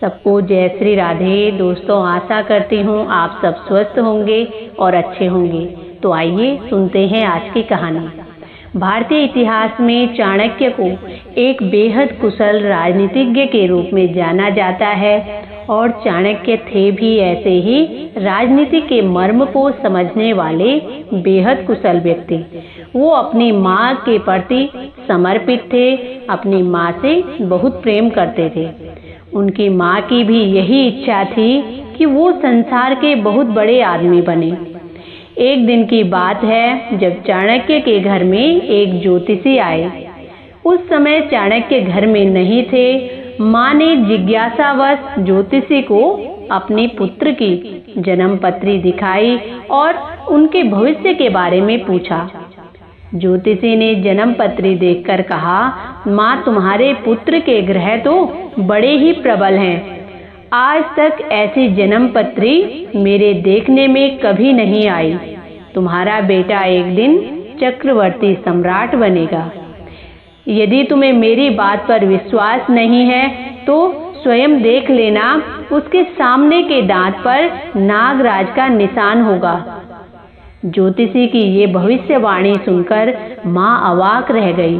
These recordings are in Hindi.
सबको जय श्री राधे। दोस्तों, आशा करती हूँ आप सब स्वस्थ होंगे और अच्छे होंगे। तो आइए सुनते हैं आज की कहानी। भारतीय इतिहास में चाणक्य को एक बेहद कुशल राजनीतिज्ञ के रूप में जाना जाता है और चाणक्य थे भी ऐसे ही राजनीति के मर्म को समझने वाले बेहद कुशल व्यक्ति। वो अपनी माँ के प्रति समर्पित थे, अपनी माँ से बहुत प्रेम करते थे। उनकी माँ की भी यही इच्छा थी कि वो संसार के बहुत बड़े आदमी बने। एक दिन की बात है जब चाणक्य के घर में एक ज्योतिषी आए। उस समय चाणक्य घर में नहीं थे। माँ ने जिज्ञासावश ज्योतिषी को अपने पुत्र की जन्म पत्री दिखाई और उनके भविष्य के बारे में पूछा। ज्योतिषी ने जन्म पत्री देखकर कहा, माँ, तुम्हारे पुत्र के ग्रह तो बड़े ही प्रबल हैं। आज तक ऐसी जन्म पत्री मेरे देखने में कभी नहीं आई। तुम्हारा बेटा एक दिन चक्रवर्ती सम्राट बनेगा। यदि तुम्हें मेरी बात पर विश्वास नहीं है तो स्वयं देख लेना, उसके सामने के दांत पर नागराज का निशान होगा। ज्योतिषी की ये भविष्यवाणी सुनकर माँ अवाक रह गई।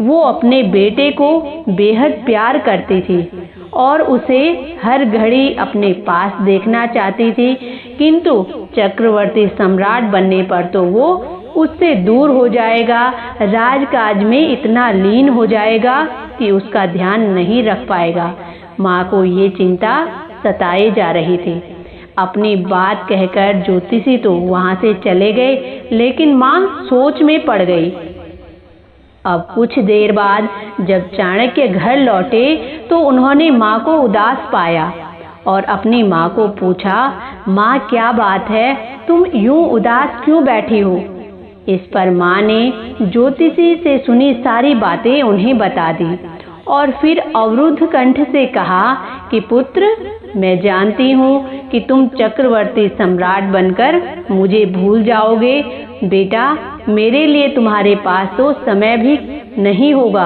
वो अपने बेटे को बेहद प्यार करती थी और उसे हर घड़ी अपने पास देखना चाहती थी, किंतु चक्रवर्ती सम्राट बनने पर तो वो उससे दूर हो जाएगा, राजकाज में इतना लीन हो जाएगा कि उसका ध्यान नहीं रख पाएगा। माँ को ये चिंता सताए जा रही थी। अपनी बात कहकर ज्योतिषी तो वहां से चले गए, लेकिन माँ सोच में पड़ गई। अब कुछ देर बाद जब चाणक्य घर लौटे तो उन्होंने माँ को उदास पाया और अपनी माँ को पूछा, माँ, क्या बात है, तुम यूं उदास क्यों बैठी हो? इस पर माँ ने ज्योतिषी से सुनी सारी बातें उन्हें बता दी और फिर अवरुद्ध कंठ से कहा कि पुत्र, मैं जानती हूँ कि तुम चक्रवर्ती सम्राट बनकर मुझे भूल जाओगे। बेटा, मेरे लिए तुम्हारे पास तो समय भी नहीं होगा।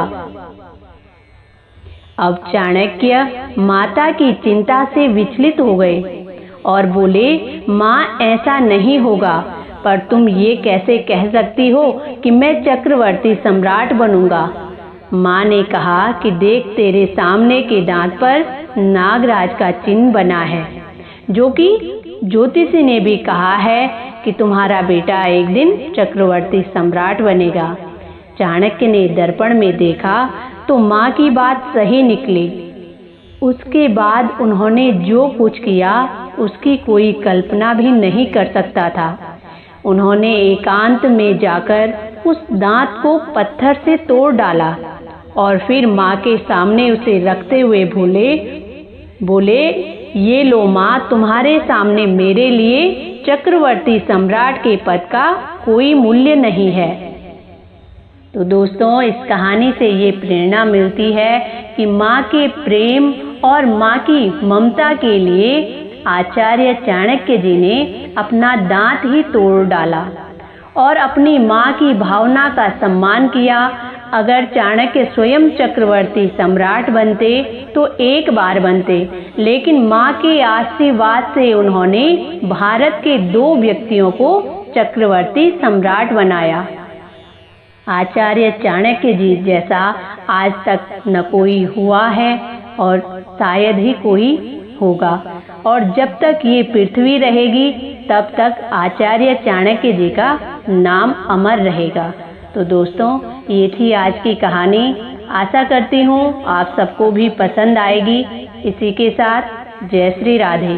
अब चाणक्य माता की चिंता से विचलित हो गए और बोले, माँ, ऐसा नहीं होगा, पर तुम ये कैसे कह सकती हो कि मैं चक्रवर्ती सम्राट बनूंगा? माँ ने कहा कि देख, तेरे सामने के दांत पर नागराज का चिन्ह बना है, जो कि ज्योतिषी ने भी कहा है कि तुम्हारा बेटा एक दिन चक्रवर्ती सम्राट बनेगा। चाणक्य ने दर्पण में देखा तो माँ की बात सही निकली। उसके बाद उन्होंने जो कुछ किया उसकी कोई कल्पना भी नहीं कर सकता था। उन्होंने एकांत में जाकर उस दांत को पत्थर से तोड़ डाला और फिर माँ के सामने उसे रखते हुए बोले, ये लो माँ, तुम्हारे सामने मेरे लिए चक्रवर्ती सम्राट के पद का कोई मूल्य नहीं है। तो दोस्तों, इस कहानी से ये प्रेरणा मिलती है कि माँ के प्रेम और माँ की ममता के लिए आचार्य चाणक्य जी ने अपना दांत ही तोड़ डाला और अपनी माँ की भावना का सम्मान किया। अगर चाणक्य स्वयं चक्रवर्ती सम्राट बनते तो एक बार बनते, लेकिन माँ के आशीर्वाद से उन्होंने भारत के 2 व्यक्तियों को चक्रवर्ती सम्राट बनाया। आचार्य चाणक्य जी जैसा आज तक न कोई हुआ है और शायद ही कोई होगा, और जब तक ये पृथ्वी रहेगी तब तक आचार्य चाणक्य जी का नाम अमर रहेगा। तो दोस्तों, ये थी आज की कहानी। आशा करती हूँ आप सबको भी पसंद आएगी। इसी के साथ जय श्री राधे।